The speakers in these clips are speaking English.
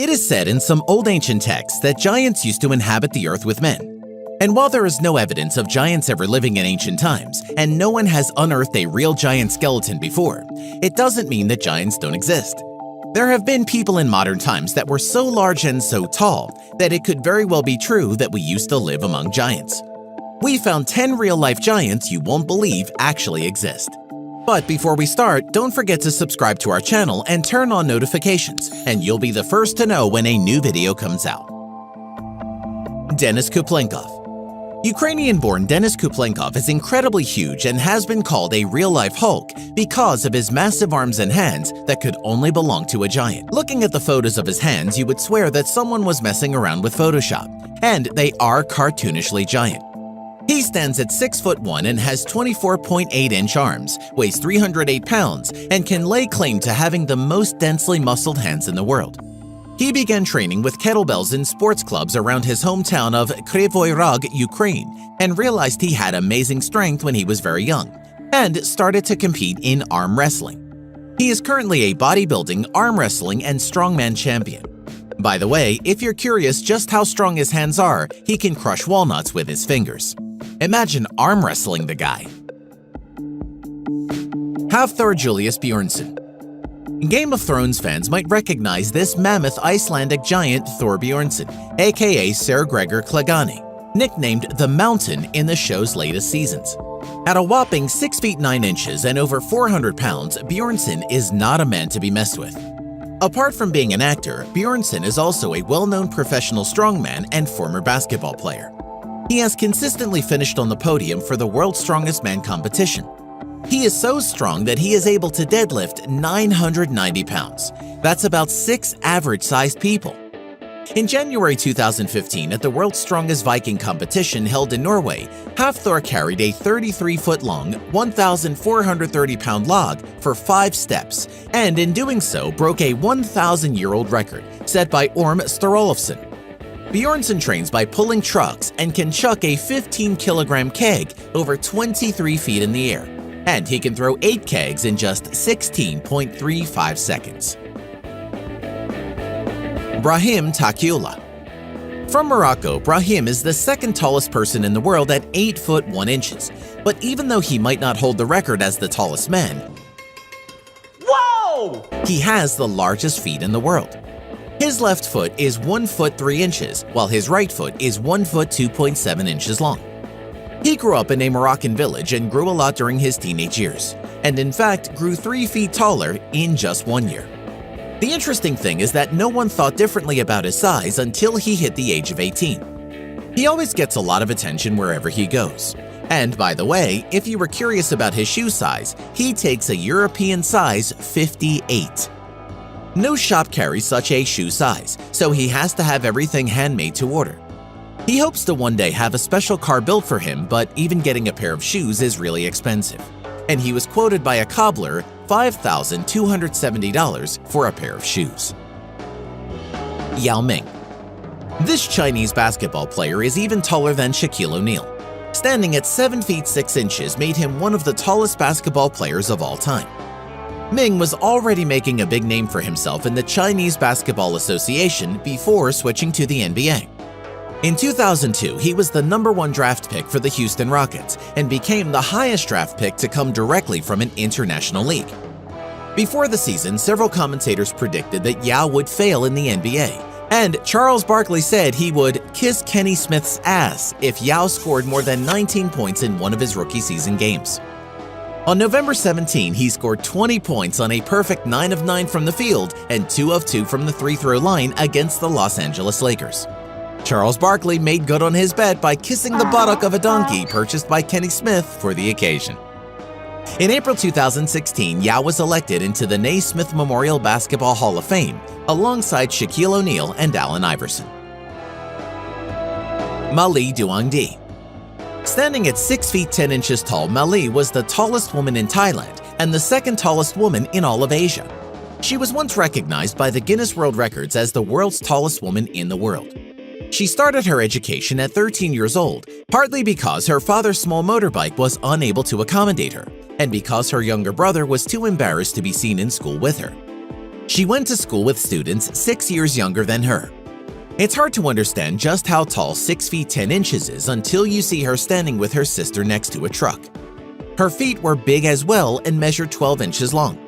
It is said in some old ancient texts that giants used to inhabit the earth with men. And while there is no evidence of giants ever living in ancient times, and no one has unearthed a real giant skeleton before, it doesn't mean that giants don't exist. There have been people in modern times that were so large and so tall that it could very well be true that we used to live among giants. We found 10 real-life giants you won't believe actually exist. But before we start, don't forget to subscribe to our channel and turn on notifications, and you'll be the first to know when a new video comes out. Denis Koopaling. Ukrainian-born Denis Koopaling is incredibly huge and has been called a real-life Hulk because of his massive arms and hands that could only belong to a giant. Looking at the photos of his hands, you would swear that someone was messing around with Photoshop, and they are cartoonishly giant. He stands at 6'1" and has 24.8-inch arms, weighs 308 pounds, and can lay claim to having the most densely muscled hands in the world. He began training with kettlebells in sports clubs around his hometown of Kryvyi Rog, Ukraine, and realized he had amazing strength when he was very young, and started to compete in arm wrestling. He is currently a bodybuilding, arm wrestling, and strongman champion. By the way, if you're curious just how strong his hands are, he can crush walnuts with his fingers. Imagine arm wrestling the guy. Hafthor Thorbjornsen. Game of Thrones fans might recognize this mammoth Icelandic giant Thorbjornsen, aka Ser Gregor Clegane, nicknamed the Mountain in the show's latest seasons. At a whopping 6 feet 9 inches and over 400 pounds, Bjornsen is not a man to be messed with. Apart from being an actor, Bjornsen is also a well-known professional strongman and former basketball player. He has consistently finished on the podium for the World's Strongest Man competition. He is so strong that he is able to deadlift 990 pounds. That's about 6 average-sized people. In January 2015, at the World's Strongest Viking competition held in Norway, Hafthor carried a 33-foot-long, 1,430-pound log for 5 steps, and in doing so broke a 1,000-year-old record set by Orm Sturolfsson. Bjornsen trains by pulling trucks and can chuck a 15-kilogram keg over 23 feet in the air, and he can throw 8 kegs in just 16.35 seconds. Brahim Takiola. From Morocco, Brahim is the second tallest person in the world at 8 foot 1 inches, but even though he might not hold the record as the tallest man, he has the largest feet in the world. His left foot is 1 foot 3 inches, while his right foot is 1 foot 2.7 inches long. He grew up in a Moroccan village and grew a lot during his teenage years, and in fact grew 3 feet taller in just 1 year. The interesting thing is that no one thought differently about his size until he hit the age of 18. He always gets a lot of attention wherever he goes. And by the way, if you were curious about his shoe size, he takes a European size 58. No shop carries such a shoe size, so he has to have everything handmade to order. He hopes to one day have a special car built for him, but even getting a pair of shoes is really expensive. And he was quoted by a cobbler $5,270 for a pair of shoes. Yao Ming. This Chinese basketball player is even taller than Shaquille O'Neal. Standing at 7 feet 6 inches made him one of the tallest basketball players of all time. Ming was already making a big name for himself in the Chinese Basketball Association before switching to the NBA. In 2002, he was the #1 draft pick for the Houston Rockets and became the highest draft pick to come directly from an international league. Before the season, several commentators predicted that Yao would fail in the NBA, and Charles Barkley said he would kiss Kenny Smith's ass if Yao scored more than 19 points in one of his rookie season games. On November 17, he scored 20 points on a perfect 9 of 9 from the field and 2 of 2 from the free-throw line against the Los Angeles Lakers. Charles Barkley made good on his bet by kissing the buttock of a donkey purchased by Kenny Smith for the occasion. In April 2016, Yao was elected into the Naismith Memorial Basketball Hall of Fame alongside Shaquille O'Neal and Allen Iverson. Mellie. Standing at 6 feet 10 inches tall, Mellie was the tallest woman in Thailand and the second tallest woman in all of Asia. She was once recognized by the Guinness World Records as the world's tallest woman in the world. She started her education at 13 years old, partly because her father's small motorbike was unable to accommodate her, and because her younger brother was too embarrassed to be seen in school with her. She went to school with students 6 years younger than her. It's hard to understand just how tall 6 feet 10 inches is until you see her standing with her sister next to a truck. Her feet were big as well and measured 12 inches long.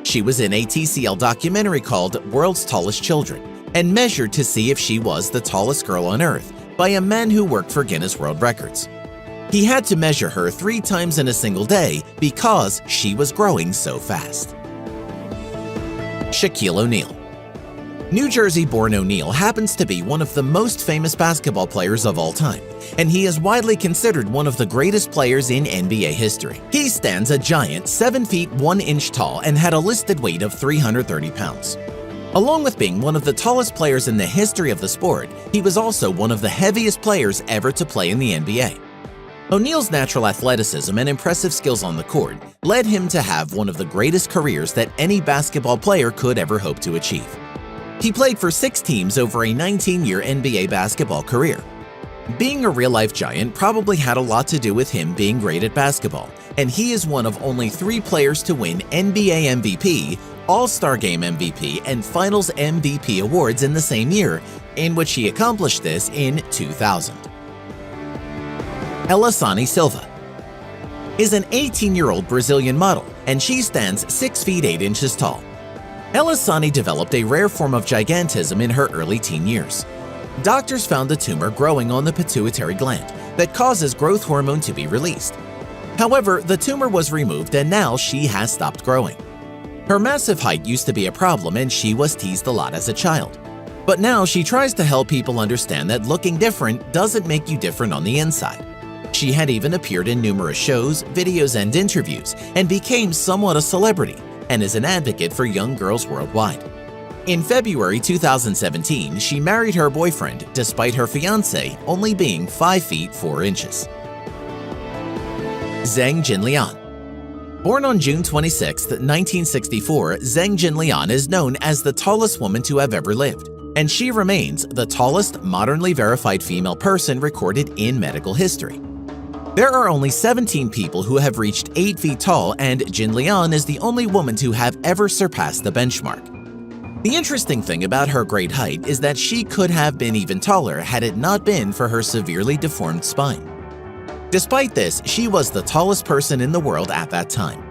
She was in a TCL documentary called World's Tallest Children and measured to see if she was the tallest girl on Earth by a man who worked for Guinness World Records. He had to measure her 3 times in a single day because she was growing so fast. Shaquille O'Neal. New Jersey-born O'Neal happens to be one of the most famous basketball players of all time, and he is widely considered one of the greatest players in NBA history. He stands a giant 7 feet 1 inch tall and had a listed weight of 330 pounds. Along with being one of the tallest players in the history of the sport, he was also one of the heaviest players ever to play in the NBA. O'Neal's natural athleticism and impressive skills on the court led him to have one of the greatest careers that any basketball player could ever hope to achieve. He played for 6 teams over a 19-year NBA basketball career. Being a real-life giant probably had a lot to do with him being great at basketball, and he is one of only 3 players to win NBA MVP, All-Star Game MVP, and Finals MVP awards in the same year, in which he accomplished this in 2000. Elisani Silva is an 18-year-old Brazilian model, and she stands 6 feet 8 inches tall. Elisani developed a rare form of gigantism in her early teen years. Doctors found a tumor growing on the pituitary gland that causes growth hormone to be released. However, the tumor was removed and now she has stopped growing. Her massive height used to be a problem and she was teased a lot as a child. But now she tries to help people understand that looking different doesn't make you different on the inside. She had even appeared in numerous shows, videos, and interviews and became somewhat a celebrity, and is an advocate for young girls worldwide. In February 2017, she married her boyfriend despite her fiancé only being 5 feet 4 inches. Zhuang Jin Lian. Born on June 26, 1964, Zhuang Jin Lian is known as the tallest woman to have ever lived, and she remains the tallest modernly verified female person recorded in medical history. There are only 17 people who have reached 8 feet tall, and Jin Lian is the only woman to have ever surpassed the benchmark. The interesting thing about her great height is that she could have been even taller had it not been for her severely deformed spine. Despite this, she was the tallest person in the world at that time.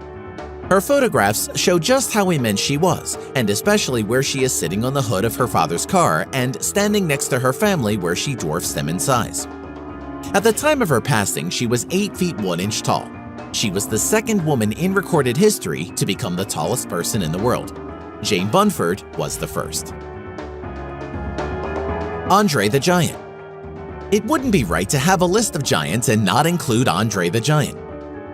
Her photographs show just how immense she was, and especially where she is sitting on the hood of her father's car and standing next to her family where she dwarfs them in size. At the time of her passing, she was 8 feet 1 inch tall. She was the second woman in recorded history to become the tallest person in the world. Jane Bunford was the first. Andre the Giant. It wouldn't be right to have a list of giants and not include Andre the Giant.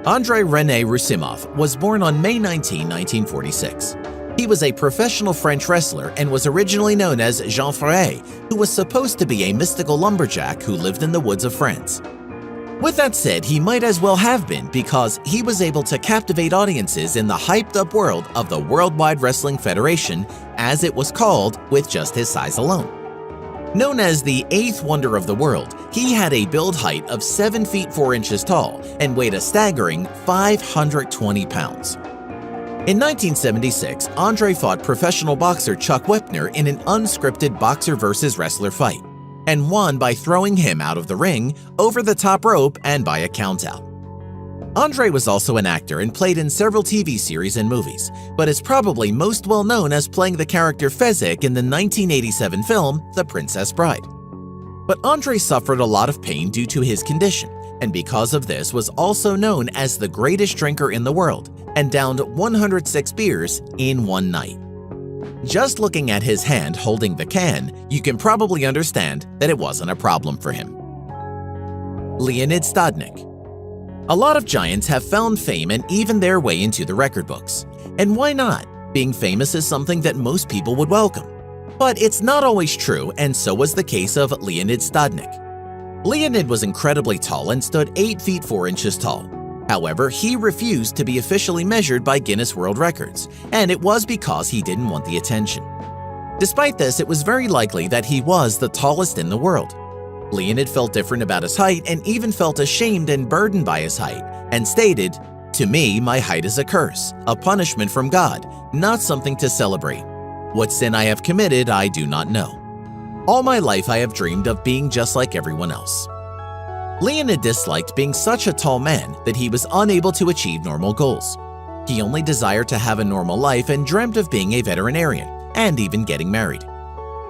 Andrei René Roussimoff was born on May 19, 1946. He was a professional French wrestler and was originally known as Jean Ferret, who was supposed to be a mystical lumberjack who lived in the woods of France. With that said, he might as well have been because he was able to captivate audiences in the hyped-up world of the Worldwide Wrestling Federation, as it was called, with just his size alone. Known as the 8th wonder of the world, he had a build height of 7 feet 4 inches tall and weighed a staggering 520 pounds. In 1976, Andre fought professional boxer Chuck Wepner in an unscripted boxer versus wrestler fight, and won by throwing him out of the ring, over the top rope, and by a countout. Andre was also an actor and played in several TV series and movies, but is probably most well known as playing the character Fezzik in the 1987 film The Princess Bride. But Andre suffered a lot of pain due to his condition, and because of this was also known as the greatest drinker in the world, and downed 106 beers in one night. Just looking at his hand holding the can, you can probably understand that it wasn't a problem for him. Leonid Stadnyk. A lot of giants have found fame and even their way into the record books. And why not? Being famous is something that most people would welcome. But it's not always true, and so was the case of Leonid Stadnyk. Leonid was incredibly tall and stood 8 feet 4 inches tall. However, he refused to be officially measured by Guinness World Records, and it was because he didn't want the attention. Despite this, it was very likely that he was the tallest in the world. Leonid felt different about his height and even felt ashamed and burdened by his height, and stated, "To me, my height is a curse, a punishment from God, not something to celebrate." What sin I have committed, I do not know. All my life I have dreamed of being just like everyone else. Leonid disliked being such a tall man that he was unable to achieve normal goals. He only desired to have a normal life and dreamt of being a veterinarian and even getting married.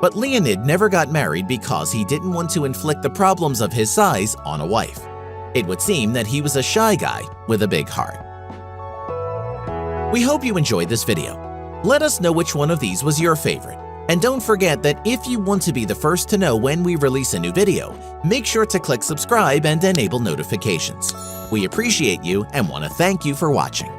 But Leonid never got married because he didn't want to inflict the problems of his size on a wife. It would seem that he was a shy guy with a big heart. We hope you enjoyed this video. Let us know which one of these was your favorite. And don't forget that if you want to be the first to know when we release a new video, make sure to click subscribe and enable notifications. We appreciate you and want to thank you for watching.